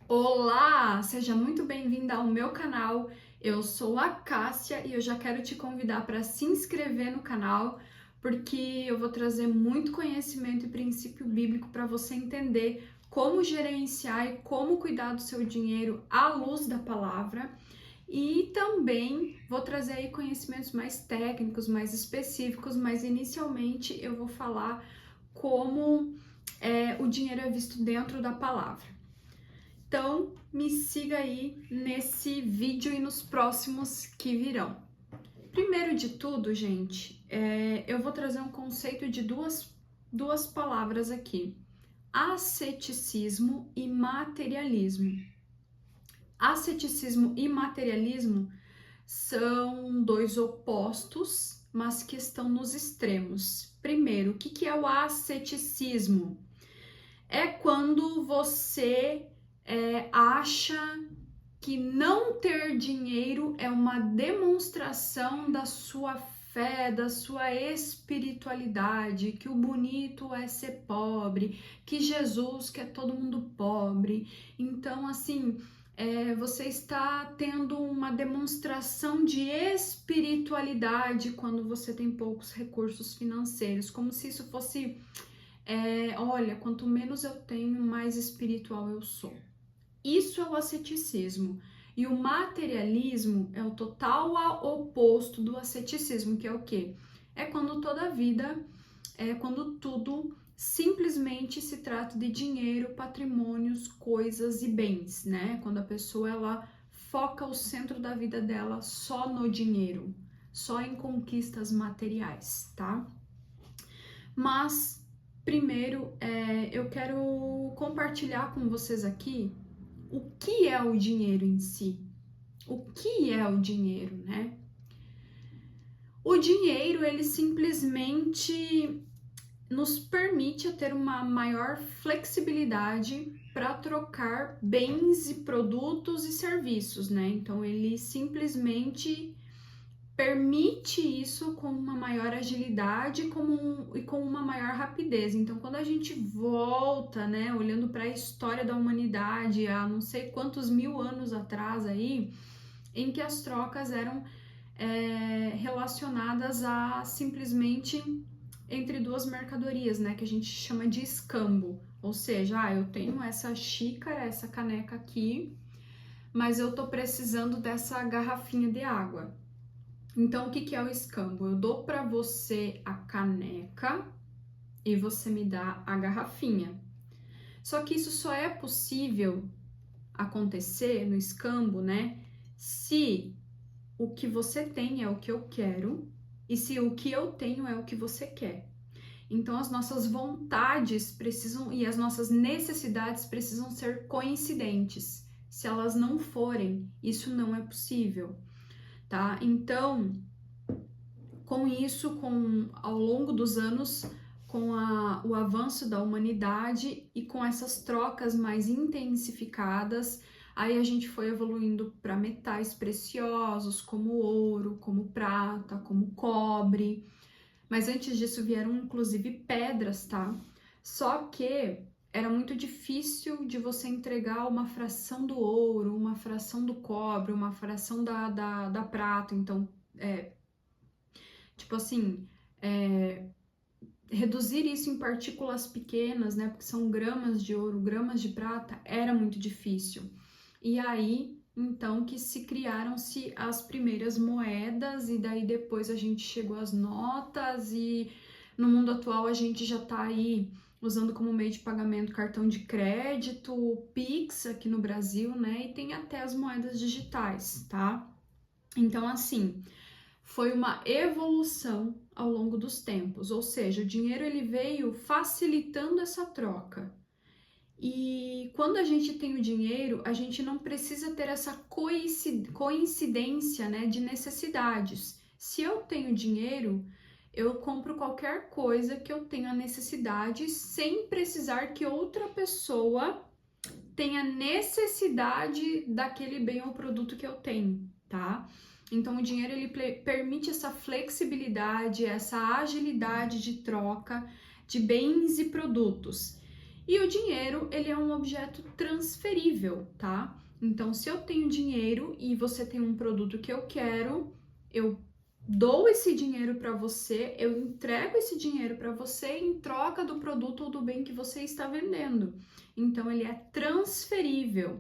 Olá, seja muito bem-vinda ao meu canal. Eu sou a Cássia e eu já quero te convidar para se inscrever no canal, porque eu vou trazer muito conhecimento e princípio bíblico para você entender como gerenciar e como cuidar do seu dinheiro à luz da palavra. E também vou trazer aí conhecimentos mais técnicos, mais específicos, mas inicialmente eu vou falar como o dinheiro é visto dentro da palavra. Então, me siga aí nesse vídeo e nos próximos que virão. Primeiro de tudo, gente, eu vou trazer um conceito de duas palavras aqui: asceticismo e materialismo. Asceticismo e materialismo são dois opostos, mas que estão nos extremos. Primeiro, o que é o asceticismo? É quando você acha que não ter dinheiro é uma demonstração da sua fé, da sua espiritualidade, que o bonito é ser pobre, que Jesus quer todo mundo pobre. Então, assim, você está tendo uma demonstração de espiritualidade quando você tem poucos recursos financeiros, como se isso fosse, olha, quanto menos eu tenho, mais espiritual eu sou. Isso é o asceticismo. E o materialismo é o total oposto do asceticismo, que é o quê? É quando toda a vida, quando tudo simplesmente se trata de dinheiro, patrimônios, coisas e bens, né? Quando a pessoa ela foca o centro da vida dela só no dinheiro, só em conquistas materiais, tá? Mas primeiro eu quero compartilhar com vocês aqui o que é o dinheiro em si. O que é o dinheiro, né? O dinheiro, ele simplesmente nos permite ter uma maior flexibilidade para trocar bens e produtos e serviços, né? Então, ele simplesmente permite isso com uma maior agilidade e com uma maior rapidez. Então, quando a gente volta, né, olhando para a história da humanidade, há não sei quantos mil anos atrás aí, em que as trocas eram relacionadas a simplesmente entre duas mercadorias, né, que a gente chama de escambo. Ou seja, eu tenho essa xícara, essa caneca aqui, mas eu tô precisando dessa garrafinha de água. Então, o que é o escambo? Eu dou para você a caneca e você me dá a garrafinha. Só que isso só é possível acontecer no escambo, né? Se o que você tem é o que eu quero e se o que eu tenho é o que você quer. Então, as nossas vontades precisam e as nossas necessidades precisam ser coincidentes. Se elas não forem, isso não é possível, tá? Então, com isso, ao longo dos anos, com o avanço da humanidade e com essas trocas mais intensificadas, aí a gente foi evoluindo para metais preciosos, como ouro, como prata, como cobre. Mas antes disso vieram inclusive pedras, tá? Só que era muito difícil de você entregar uma fração do ouro, uma fração do cobre, uma fração da prata. Então, tipo assim, reduzir isso em partículas pequenas, né? Porque são gramas de ouro, gramas de prata, era muito difícil. E aí, então, que se criaram-se as primeiras moedas, e daí depois a gente chegou às notas, e no mundo atual a gente já tá aí usando como meio de pagamento cartão de crédito, Pix aqui no Brasil, né? E tem até as moedas digitais, tá? Então, assim, foi uma evolução ao longo dos tempos, ou seja, o dinheiro ele veio facilitando essa troca. E quando a gente tem o dinheiro, a gente não precisa ter essa coincidência, né, de necessidades. Se eu tenho dinheiro, eu compro qualquer coisa que eu tenha necessidade sem precisar que outra pessoa tenha necessidade daquele bem ou produto que eu tenho, tá? Então, o dinheiro ele permite essa flexibilidade, essa agilidade de troca de bens e produtos. E o dinheiro, ele é um objeto transferível, tá? Então, se eu tenho dinheiro e você tem um produto que eu quero, eu dou esse dinheiro para você, eu entrego esse dinheiro para você em troca do produto ou do bem que você está vendendo. Então, ele é transferível.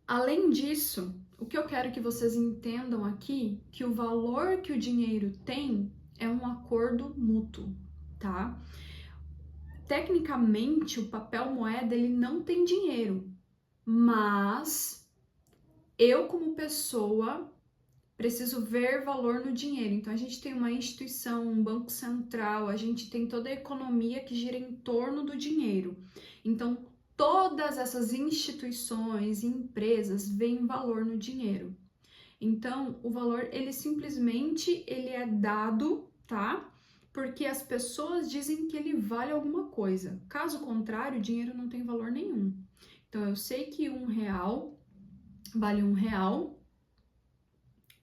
Além disso, o que eu quero que vocês entendam aqui, que o valor que o dinheiro tem é um acordo mútuo, tá? Tecnicamente, o papel moeda ele não tem dinheiro, mas eu como pessoa preciso ver valor no dinheiro. Então a gente tem uma instituição, um banco central, a gente tem toda a economia que gira em torno do dinheiro. Então todas essas instituições e empresas veem valor no dinheiro. Então o valor ele simplesmente ele é dado, tá? Porque as pessoas dizem que ele vale alguma coisa. Caso contrário, o dinheiro não tem valor nenhum. Então, eu sei que R$ 1 vale R$ 1,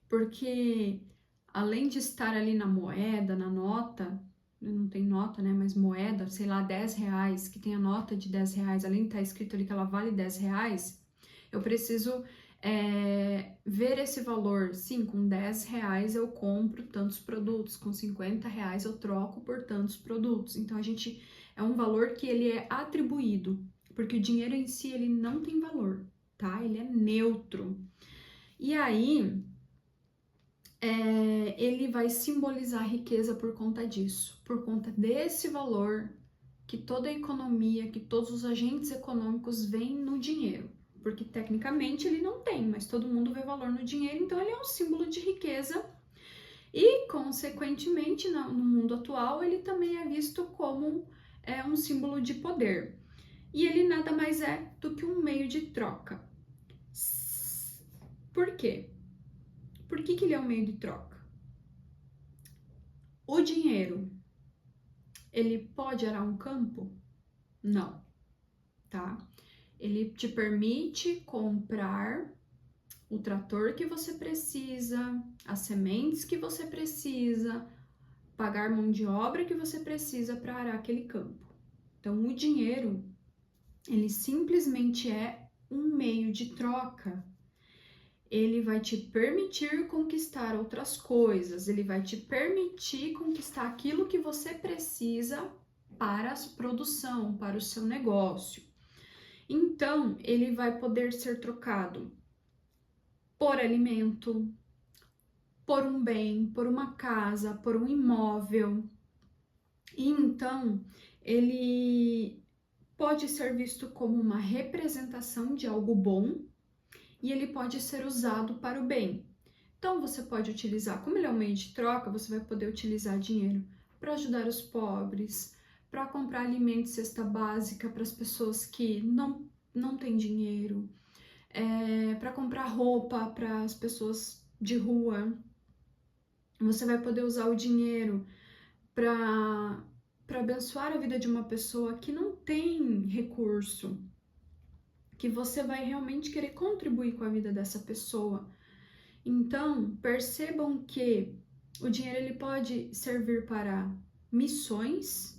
porque além de estar ali na moeda, na nota, não tem nota, né? Mas moeda, sei lá, R$ 10, que tem a nota de R$ 10, além de estar escrito ali que ela vale R$ 10, eu preciso ver esse valor. Sim, com R$ 10 eu compro tantos produtos, com R$ 50 eu troco por tantos produtos. Então é um valor que ele é atribuído, porque o dinheiro em si ele não tem valor, tá? Ele é neutro. E aí ele vai simbolizar riqueza por conta disso, por conta desse valor que toda a economia, que todos os agentes econômicos veem no dinheiro. Porque tecnicamente ele não tem, mas todo mundo vê valor no dinheiro, então ele é um símbolo de riqueza e, consequentemente, no mundo atual, ele também é visto como um símbolo de poder. E ele nada mais é do que um meio de troca. Por quê? Por que ele é um meio de troca? O dinheiro, ele pode arar um campo? Não, tá? Ele te permite comprar o trator que você precisa, as sementes que você precisa, pagar mão de obra que você precisa para arar aquele campo. Então, o dinheiro, ele simplesmente é um meio de troca. Ele vai te permitir conquistar outras coisas, ele vai te permitir conquistar aquilo que você precisa para a produção, para o seu negócio. Então, ele vai poder ser trocado por alimento, por um bem, por uma casa, por um imóvel. E então, ele pode ser visto como uma representação de algo bom e ele pode ser usado para o bem. Então, você pode utilizar, como ele é um meio de troca, você vai poder utilizar dinheiro para ajudar os pobres, para comprar alimentos, cesta básica para as pessoas que não têm dinheiro, para comprar roupa para as pessoas de rua. Você vai poder usar o dinheiro para abençoar a vida de uma pessoa que não tem recurso, que você vai realmente querer contribuir com a vida dessa pessoa. Então, percebam que o dinheiro ele pode servir para missões,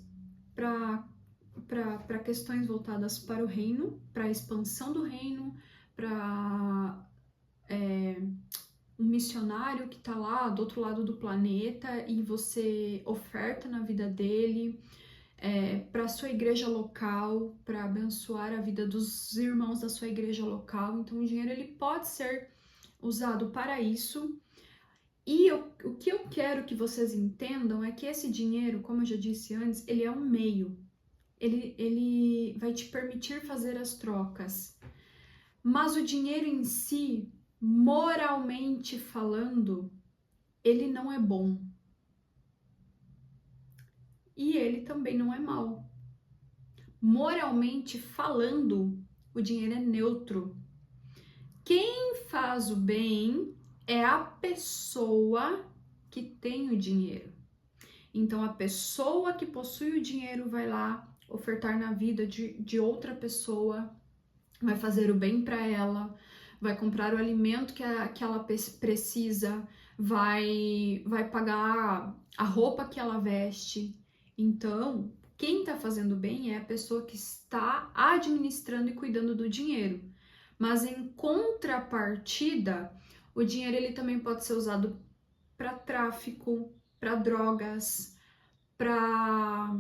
para questões voltadas para o reino, para a expansão do reino, para um missionário que está lá do outro lado do planeta e você oferta na vida dele, para a sua igreja local, para abençoar a vida dos irmãos da sua igreja local. Então, o dinheiro ele pode ser usado para isso. E o que eu quero que vocês entendam é que esse dinheiro, como eu já disse antes, ele é um meio. Ele vai te permitir fazer as trocas. Mas o dinheiro em si, moralmente falando, ele não é bom. E ele também não é mau. Moralmente falando, o dinheiro é neutro. Quem faz o bem é a pessoa que tem o dinheiro. Então, a pessoa que possui o dinheiro vai lá ofertar na vida de outra pessoa, vai fazer o bem para ela, vai comprar o alimento que ela precisa, vai pagar a roupa que ela veste. Então, Quem está fazendo bem é a pessoa que está administrando e cuidando do dinheiro. Mas em contrapartida, o dinheiro ele também pode ser usado para tráfico, para drogas, para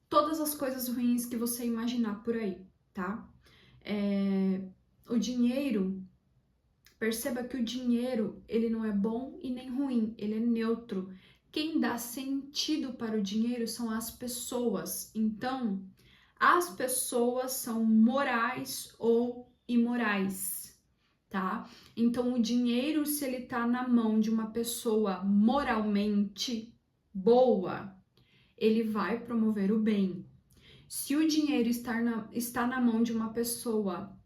todas as coisas ruins que você imaginar por aí, tá? O dinheiro, perceba que o dinheiro, ele não é bom e nem ruim, ele é neutro. Quem dá sentido para o dinheiro são as pessoas. Então, as pessoas são morais ou imorais, tá? Então, o dinheiro, se ele tá na mão de uma pessoa moralmente boa, ele vai promover o bem. Se o dinheiro está na mão de uma pessoa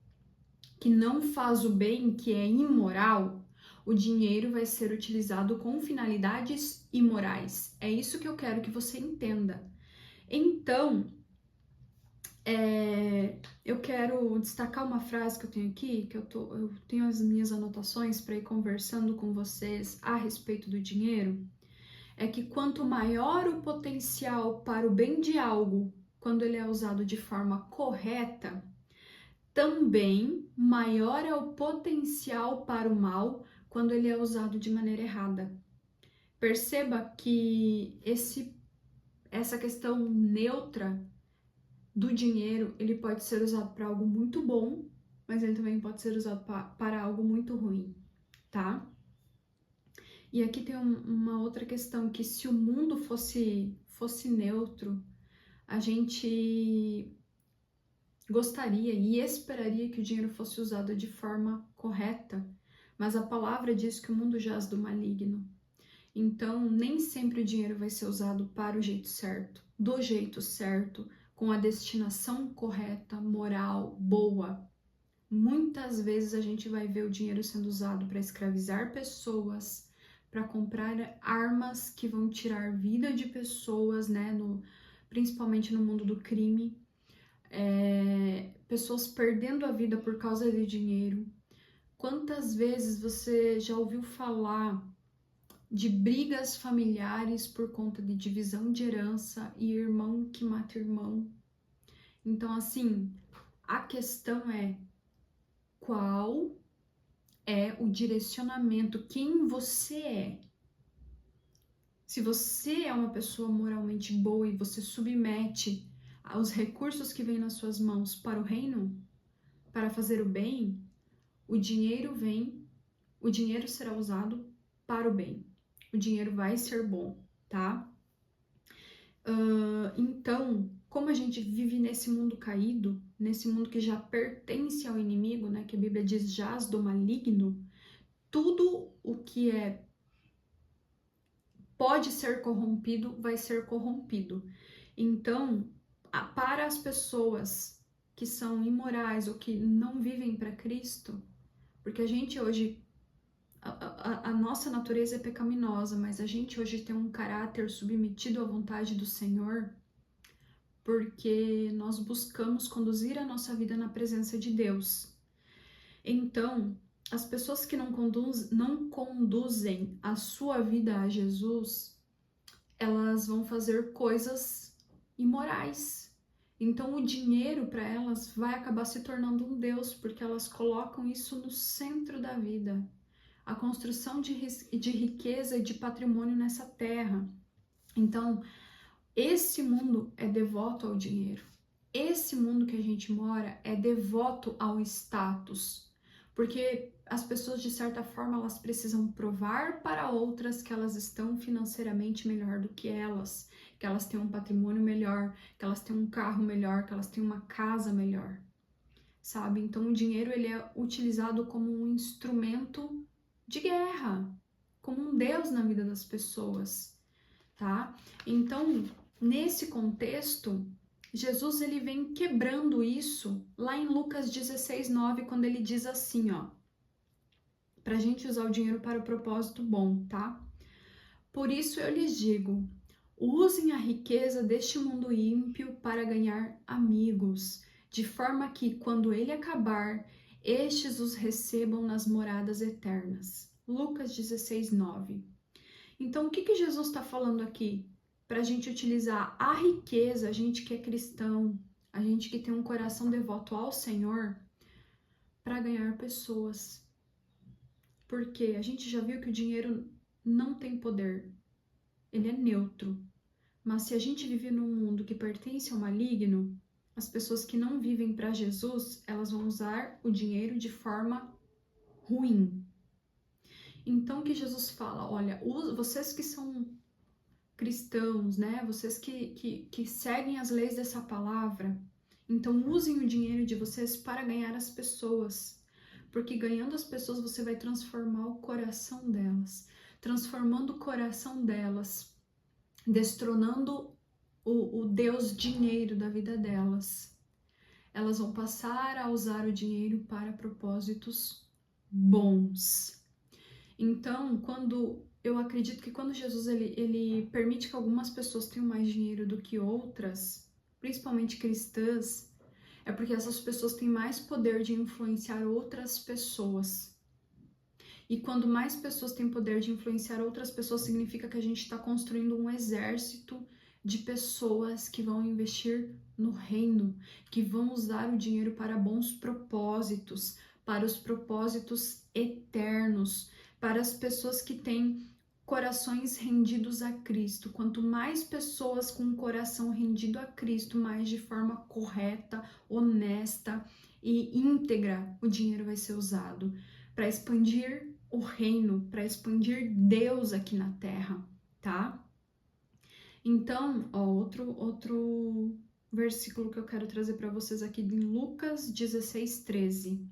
que não faz o bem, que é imoral, o dinheiro vai ser utilizado com finalidades imorais. É isso que eu quero que você entenda. Então, eu quero destacar uma frase que eu tenho aqui, que eu tenho as minhas anotações para ir conversando com vocês a respeito do dinheiro, é que quanto maior o potencial para o bem de algo, quando ele é usado de forma correta, também maior é o potencial para o mal quando ele é usado de maneira errada. Perceba que essa questão neutra do dinheiro, ele pode ser usado para algo muito bom, mas ele também pode ser usado para algo muito ruim, tá? E aqui tem uma outra questão, que se o mundo fosse neutro, a gente gostaria e esperaria que o dinheiro fosse usado de forma correta, mas a palavra diz que o mundo jaz do maligno. Então, nem sempre o dinheiro vai ser usado para o jeito certo, do jeito certo, com a destinação correta, moral, boa. Muitas vezes a gente vai ver o dinheiro sendo usado para escravizar pessoas, para comprar armas que vão tirar vida de pessoas, né? Principalmente no mundo do crime. Pessoas perdendo a vida por causa de dinheiro. Quantas vezes você já ouviu falar de brigas familiares por conta de divisão de herança e irmão que mata irmão? Então, assim, a questão é qual é o direcionamento, quem você é. Se você é uma pessoa moralmente boa e você submete os recursos que vêm nas suas mãos para o reino, para fazer o bem, o dinheiro será usado para o bem. O dinheiro vai ser bom, tá? Então, como a gente vive nesse mundo caído, nesse mundo que já pertence ao inimigo, né? Que a Bíblia diz jaz do maligno, tudo o que pode ser corrompido vai ser corrompido. Então, para as pessoas que são imorais ou que não vivem para Cristo, porque a gente hoje, a nossa natureza é pecaminosa, mas a gente hoje tem um caráter submetido à vontade do Senhor, porque nós buscamos conduzir a nossa vida na presença de Deus. Então, as pessoas que não conduzem a sua vida a Jesus, elas vão fazer coisas imorais. Então, o dinheiro para elas vai acabar se tornando um Deus, porque elas colocam isso no centro da vida. A construção de riqueza e de patrimônio nessa terra. Então, esse mundo é devoto ao dinheiro. Esse mundo que a gente mora é devoto ao status. Porque as pessoas, de certa forma, elas precisam provar para outras que elas estão financeiramente melhor do que elas têm um patrimônio melhor, que elas têm um carro melhor, que elas têm uma casa melhor, sabe? Então, o dinheiro, ele é utilizado como um instrumento de guerra, como um Deus na vida das pessoas, tá? Então, nesse contexto, Jesus, ele vem quebrando isso lá em Lucas 16:9, quando ele diz assim, ó, pra gente usar o dinheiro para o propósito bom, tá? Por isso eu lhes digo, usem a riqueza deste mundo ímpio para ganhar amigos, de forma que, quando ele acabar, estes os recebam nas moradas eternas. Lucas 16:9. Então, o que Jesus está falando aqui? para a gente utilizar a riqueza, a gente que é cristão, a gente que tem um coração devoto ao Senhor, para ganhar pessoas. Porque a gente já viu que o dinheiro não tem poder, ele é neutro. Mas se a gente vive num mundo que pertence ao maligno, as pessoas que não vivem para Jesus, elas vão usar o dinheiro de forma ruim. Então que Jesus fala, olha, vocês que são cristãos, né? Vocês que seguem as leis dessa palavra, então usem o dinheiro de vocês para ganhar as pessoas. Porque ganhando as pessoas, você vai transformar o coração delas. Transformando o coração delas, destronando o Deus dinheiro da vida delas. Elas vão passar a usar o dinheiro para propósitos bons. Então, eu acredito que quando Jesus ele permite que algumas pessoas tenham mais dinheiro do que outras, principalmente cristãs, é porque essas pessoas têm mais poder de influenciar outras pessoas. E quando mais pessoas têm poder de influenciar outras pessoas, significa que a gente está construindo um exército de pessoas que vão investir no reino, que vão usar o dinheiro para bons propósitos, para os propósitos eternos, para as pessoas que têm corações rendidos a Cristo. Quanto mais pessoas com o coração rendido a Cristo, mais de forma correta, honesta e íntegra o dinheiro vai ser usado para expandir o reino, para expandir Deus aqui na terra, tá? Então, ó, outro versículo que eu quero trazer para vocês aqui em Lucas 16:13.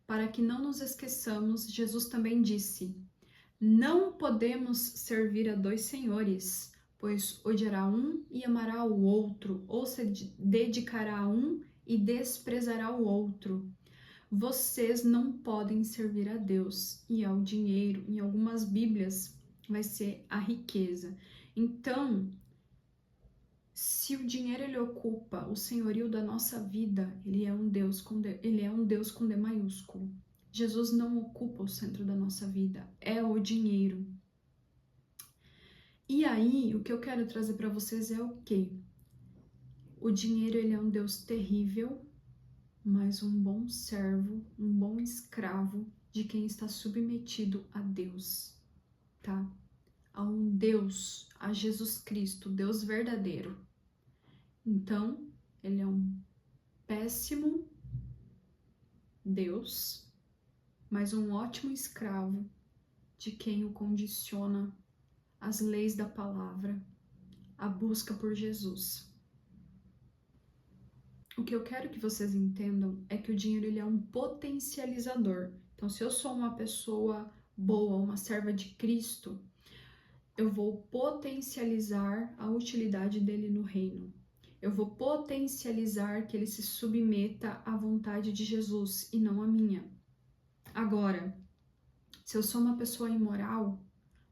Para que não nos esqueçamos, Jesus também disse: não podemos servir a dois senhores, pois odiará um e amará o outro, ou se dedicará a um e desprezará o outro. Vocês não podem servir a Deus e ao dinheiro. Em algumas Bíblias vai ser a riqueza. Então, se o dinheiro ele ocupa o senhorio da nossa vida, ele é um Deus com D maiúsculo. Jesus não ocupa o centro da nossa vida, é o dinheiro. E aí, o que eu quero trazer para vocês é o quê? O dinheiro ele é um Deus terrível, mas um bom servo, um bom escravo de quem está submetido a Deus, tá? A um Deus, a Jesus Cristo, Deus verdadeiro. Então, ele é um péssimo Deus, mas um ótimo escravo de quem o condiciona às leis da palavra, a busca por Jesus. O que eu quero que vocês entendam é que o dinheiro ele é um potencializador. Então, se eu sou uma pessoa boa, uma serva de Cristo, eu vou potencializar a utilidade dele no reino. Eu vou potencializar que ele se submeta à vontade de Jesus e não à minha. Agora, se eu sou uma pessoa imoral,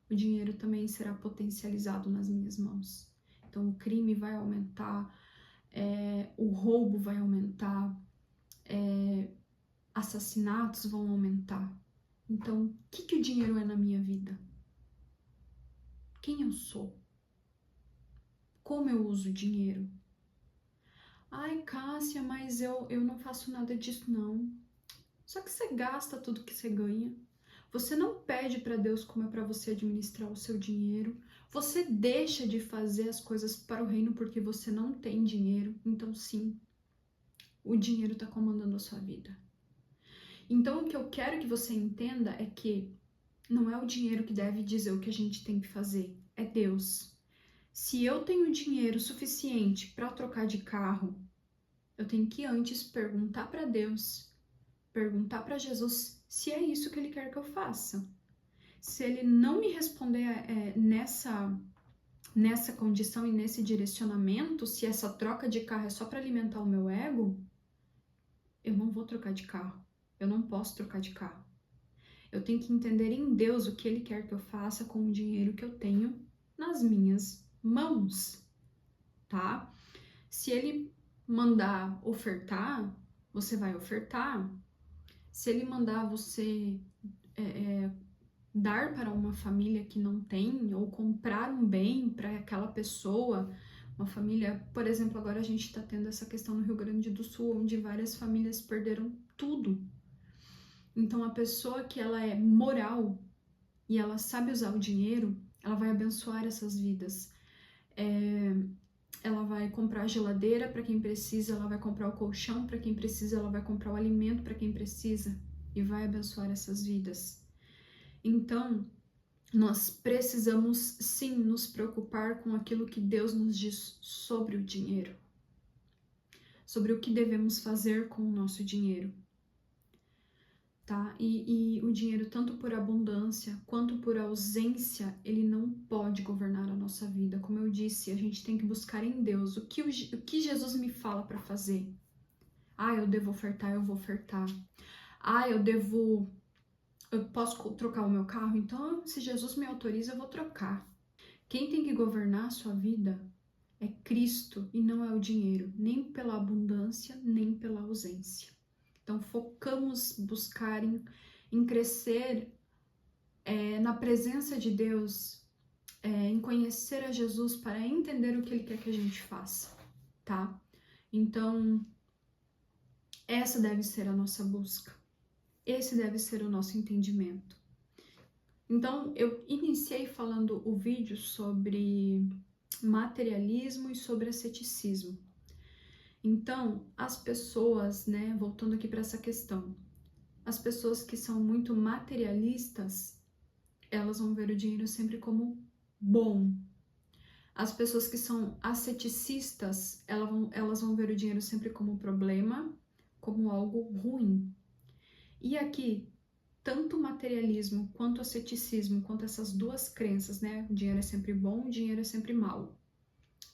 o dinheiro também será potencializado nas minhas mãos. Então, o crime vai aumentar, o roubo vai aumentar, assassinatos vão aumentar. Então, o que o dinheiro é na minha vida? Quem eu sou? Como eu uso o dinheiro? Ai, Cássia, mas eu não faço nada disso, não. Só que você gasta tudo que você ganha. Você não pede para Deus como é para você administrar o seu dinheiro. Você deixa de fazer as coisas para o reino porque você não tem dinheiro. Então, sim, o dinheiro está comandando a sua vida. Então, o que eu quero que você entenda é que não é o dinheiro que deve dizer o que a gente tem que fazer, é Deus. Se eu tenho dinheiro suficiente para trocar de carro, eu tenho que antes perguntar para Deus, perguntar para Jesus se é isso que Ele quer que eu faça. Se Ele não me responder nessa condição e nesse direcionamento, se essa troca de carro é só para alimentar o meu ego, eu não vou trocar de carro. Eu não posso trocar de carro. Eu tenho que entender em Deus o que Ele quer que eu faça com o dinheiro que eu tenho nas minhas mãos, tá? Se Ele mandar ofertar, você vai ofertar. Se Ele mandar você dar para uma família que não tem, ou comprar um bem para aquela pessoa, uma família, por exemplo, agora a gente está tendo essa questão no Rio Grande do Sul, onde várias famílias perderam tudo. Então a pessoa que ela é moral e ela sabe usar o dinheiro, ela vai abençoar essas vidas. Ela vai comprar geladeira para quem precisa, ela vai comprar o colchão para quem precisa, ela vai comprar o alimento para quem precisa e vai abençoar essas vidas. Então, nós precisamos sim nos preocupar com aquilo que Deus nos diz sobre o dinheiro, sobre o que devemos fazer com o nosso dinheiro, tá? E o dinheiro, tanto por abundância quanto por ausência, ele não pode governar a nossa vida. Como eu disse, a gente tem que buscar em Deus o que Jesus me fala para fazer. Ah, eu devo ofertar, eu vou ofertar. Ah, eu posso trocar o meu carro? Então, se Jesus me autoriza, eu vou trocar. Quem tem que governar a sua vida é Cristo e não é o dinheiro, nem pela abundância, nem pela ausência. Então, focamos buscar em crescer na presença de Deus, em conhecer a Jesus para entender o que Ele quer que a gente faça, tá? Então, essa deve ser a nossa busca. Esse deve ser o nosso entendimento. Então, eu iniciei falando o vídeo sobre materialismo e sobre asceticismo. Então, as pessoas, né, voltando aqui para essa questão, as pessoas que são muito materialistas, elas vão ver o dinheiro sempre como bom. As pessoas que são asceticistas, elas vão ver o dinheiro sempre como problema, como algo ruim. E aqui, tanto o materialismo quanto o asceticismo, quanto essas duas crenças, né? O dinheiro é sempre bom, o dinheiro é sempre mal.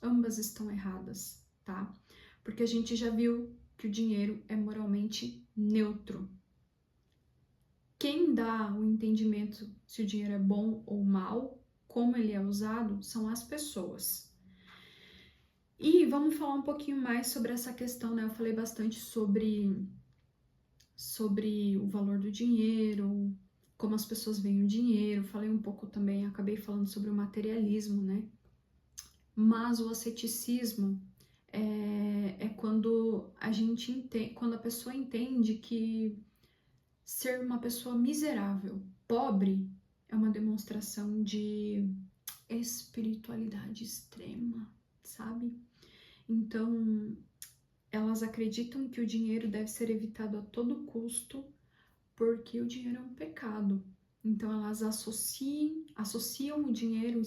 Ambas estão erradas, tá? Porque a gente já viu que o dinheiro é moralmente neutro. Quem dá o entendimento se o dinheiro é bom ou mal, como ele é usado, são as pessoas. E vamos falar um pouquinho mais sobre essa questão, né? Eu falei bastante sobre o valor do dinheiro, como as pessoas veem o dinheiro, falei um pouco também, acabei falando sobre o materialismo, né? Mas o asceticismo é quando quando a pessoa entende que ser uma pessoa miserável, pobre, é uma demonstração de espiritualidade extrema, sabe? Então, elas acreditam que o dinheiro deve ser evitado a todo custo, porque o dinheiro é um pecado. Então, elas associam o dinheiro,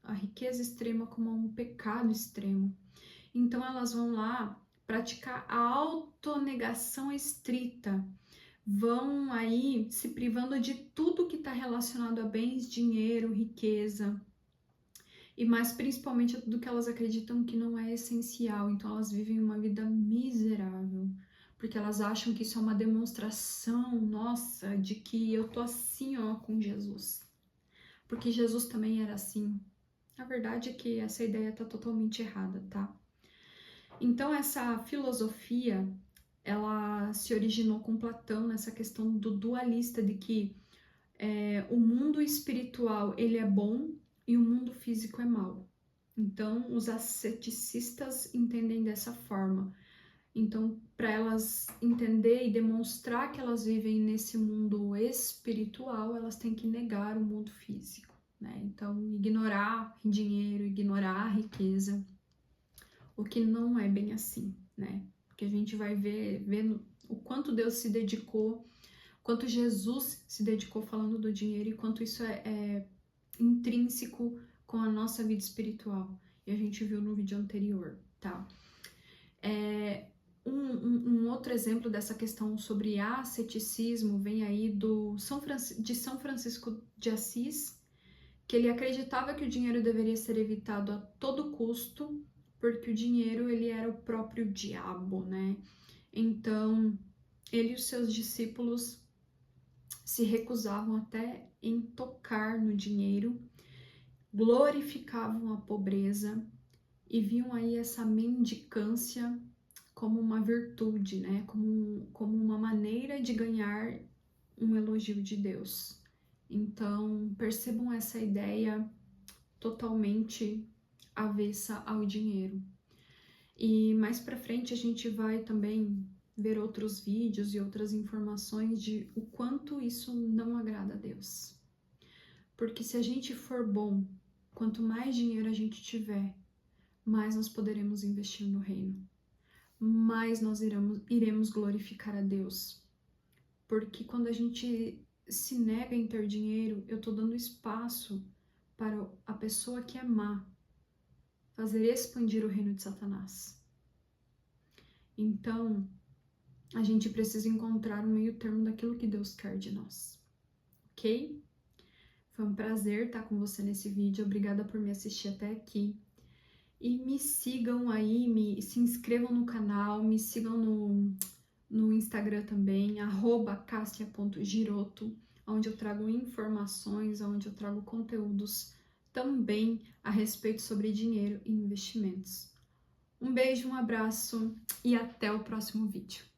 a riqueza extrema, como um pecado extremo. Então, elas vão lá praticar a autonegação estrita, vão aí se privando de tudo que está relacionado a bens, dinheiro, riqueza, e mais principalmente a tudo que elas acreditam que não é essencial. Então elas vivem uma vida miserável, porque elas acham que isso é uma demonstração, nossa, de que eu tô assim, ó, com Jesus. Porque Jesus também era assim. A verdade é que essa ideia tá totalmente errada, tá? Então essa filosofia, ela se originou com Platão nessa questão do dualista, de que o mundo espiritual ele é bom e o mundo físico é mau. Então, os asceticistas entendem dessa forma. Então, para elas entender e demonstrar que elas vivem nesse mundo espiritual, elas têm que negar o mundo físico, né? Então, ignorar dinheiro, ignorar a riqueza, o que não é bem assim, né? Porque a gente vai ver o quanto Deus se dedicou, quanto Jesus se dedicou falando do dinheiro e quanto isso é intrínseco com a nossa vida espiritual. E a gente viu no vídeo anterior, tá? Um outro exemplo dessa questão sobre asceticismo vem aí de São Francisco de Assis, que ele acreditava que o dinheiro deveria ser evitado a todo custo, porque o dinheiro ele era o próprio diabo, né? Então, ele e os seus discípulos se recusavam até em tocar no dinheiro, glorificavam a pobreza e viam aí essa mendicância como uma virtude, né? Como uma maneira de ganhar um elogio de Deus. Então, percebam essa ideia totalmente avessa ao dinheiro. E mais para frente a gente vai também ver outros vídeos e outras informações de o quanto isso não agrada a Deus. Porque se a gente for bom, quanto mais dinheiro a gente tiver, mais nós poderemos investir no reino, mais nós iremos glorificar a Deus. Porque quando a gente se nega em ter dinheiro, eu estou dando espaço para a pessoa que é má fazer expandir o reino de Satanás. Então, a gente precisa encontrar um meio termo daquilo que Deus quer de nós, ok? Foi um prazer estar com você nesse vídeo, obrigada por me assistir até aqui. E me sigam aí, se inscrevam no canal, me sigam no Instagram também, @cassia.giroto, onde eu trago informações, onde eu trago conteúdos também a respeito sobre dinheiro e investimentos. Um beijo, um abraço e até o próximo vídeo.